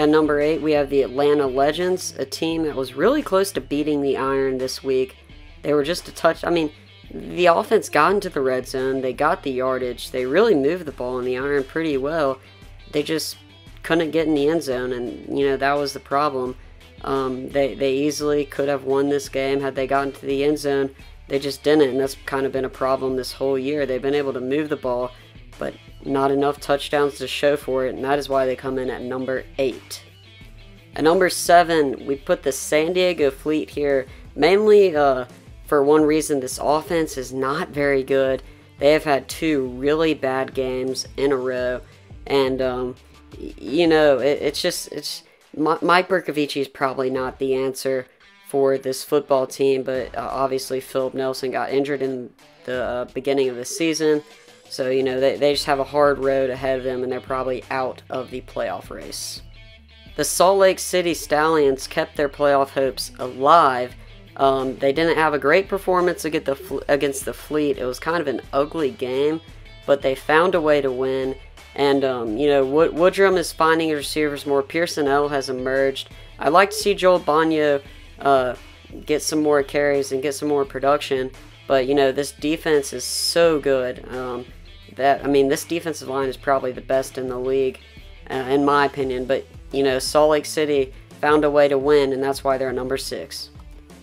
At number 8, we have the Atlanta Legends, a team that was really close to beating the Iron this week. They were just a touch. I mean, the offense got into the red zone. They got the yardage. They really moved the ball in the Iron pretty well. They just couldn't get in the end zone, and, that was the problem. They easily could have won this game had they gotten to the end zone. They just didn't, and that's kind of been a problem this whole year. They've been able to move the ball, but not enough touchdowns to show for it, and that is why they come in at number 8. At number 7, we put the San Diego Fleet here, mainly for one reason: this offense is not very good. They have had 2 really bad games in a row, and Mike Bercovici is probably not the answer for this football team, but obviously Philip Nelson got injured in the beginning of the season, so they just have a hard road ahead of them, and they're probably out of the playoff race. The Salt Lake City Stallions kept their playoff hopes alive. They didn't have a great performance against the Fleet. It was kind of an ugly game, but they found a way to win. And, Woodrum is finding his receivers more. Pearson L has emerged. I'd like to see Joel Bagno get some more carries and get some more production. But, this defense is so good. This defensive line is probably the best in the league, in my opinion. But, Salt Lake City found a way to win, and that's why they're number 6.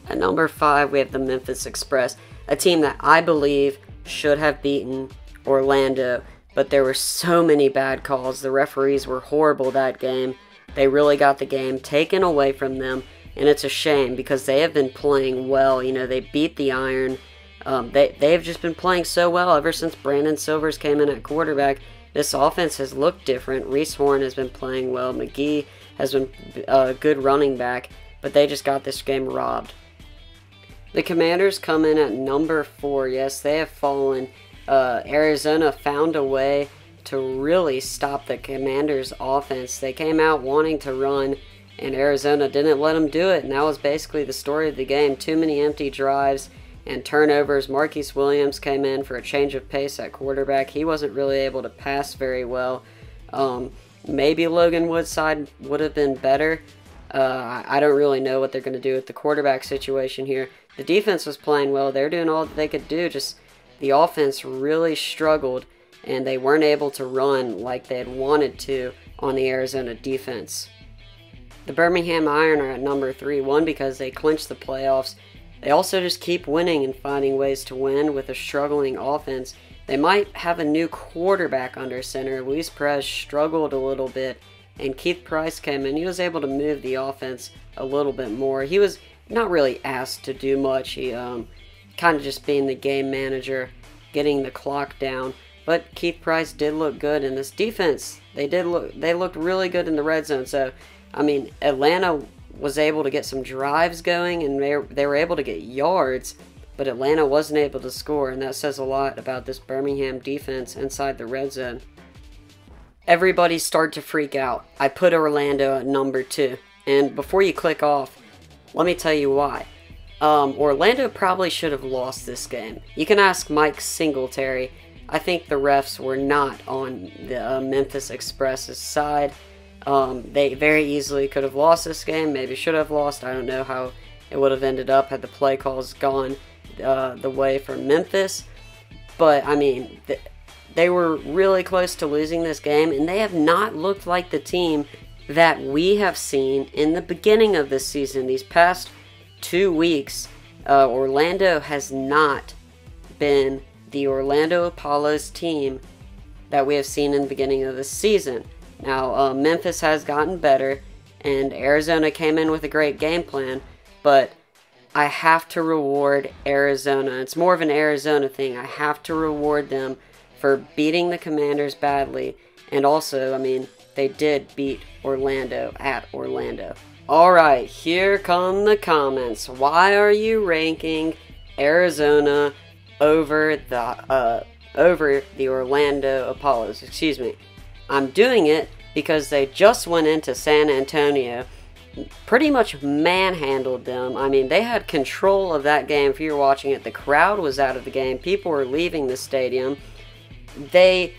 At number 5, we have the Memphis Express, a team that I believe should have beaten Orlando. But there were so many bad calls. The referees were horrible that game. They really got the game taken away from them. And it's a shame because they have been playing well. They beat the Iron. They've just been playing so well ever since Brandon Silvers came in at quarterback. This offense has looked different. Reese Horn has been playing well. McGee has been a good running back. But they just got this game robbed. The Commanders come in at number 4. Yes, they have fallen. Arizona found a way to really stop the Commanders' offense. They came out wanting to run, and Arizona didn't let them do it, and that was basically the story of the game. Too many empty drives and turnovers. Marquis Williams came in for a change of pace at quarterback. He wasn't really able to pass very well. Maybe Logan Woodside would have been better. I don't really know what they're going to do with the quarterback situation here. The defense was playing well. They're doing all that they could do, just the offense really struggled, and they weren't able to run like they had wanted to on the Arizona defense. The Birmingham Iron are at number 3, one because they clinched the playoffs. They also just keep winning and finding ways to win with a struggling offense. They might have a new quarterback under center. Luis Perez struggled a little bit, and Keith Price came in. He was able to move the offense a little bit more. He was not really asked to do much. He kind of just being the game manager, getting the clock down. But Keith Price did look good in this defense. They looked really good in the red zone. So, Atlanta was able to get some drives going, and they were able to get yards, but Atlanta wasn't able to score, and that says a lot about this Birmingham defense inside the red zone. Everybody started to freak out. I put Orlando at number 2, and before you click off, let me tell you why. Orlando probably should have lost this game. You can ask Mike Singletary. I think the refs were not on the Memphis Express's side. They very easily could have lost this game, maybe should have lost. I don't know how it would have ended up had the play calls gone the way for Memphis. But, they were really close to losing this game, and they have not looked like the team that we have seen in the beginning of this season. These past 2 weeks, Orlando has not been the Orlando Apollos team that we have seen in the beginning of the season. Now, Memphis has gotten better, and Arizona came in with a great game plan, but I have to reward Arizona. It's more of an Arizona thing. I have to reward them for beating the Commanders badly, and also, they did beat Orlando at Orlando. Alright, here come the comments. Why are you ranking Arizona over the Orlando Apollos? Excuse me. I'm doing it because they just went into San Antonio, pretty much manhandled them. They had control of that game. If you're watching it, the crowd was out of the game. People were leaving the stadium. They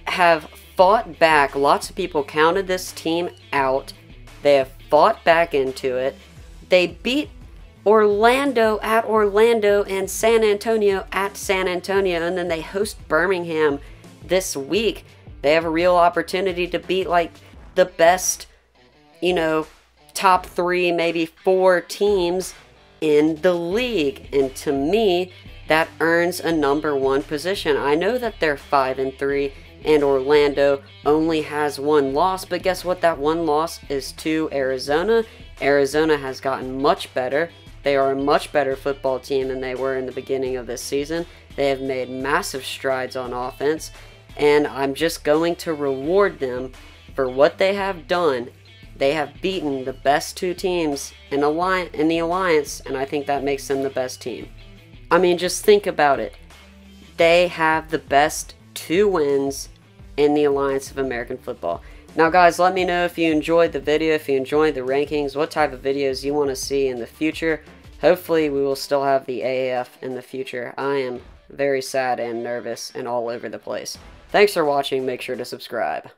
have fought back. Lots of people counted this team out, They have fought back into it. They beat Orlando at Orlando and San Antonio at San Antonio, and then they host Birmingham this week. They have a real opportunity to beat like the best, you know, top 3, maybe 4 teams in the league. And to me, that earns a number 1 position. I know that they're 5-3 and Orlando only has 1 loss, but guess what? That 1 loss is to Arizona. Arizona has gotten much better. They are a much better football team than they were in the beginning of this season. They have made massive strides on offense, and I'm just going to reward them for what they have done. They have beaten the best 2 teams in the Alliance, and I think that makes them the best team. I mean, just think about it. They have the best 2 wins in the Alliance of American Football. Now guys, let me know if you enjoyed the video, if you enjoyed the rankings, what type of videos you want to see in the future. Hopefully we will still have the AAF in the future. I am very sad and nervous and all over the place. Thanks for watching. Make sure to subscribe.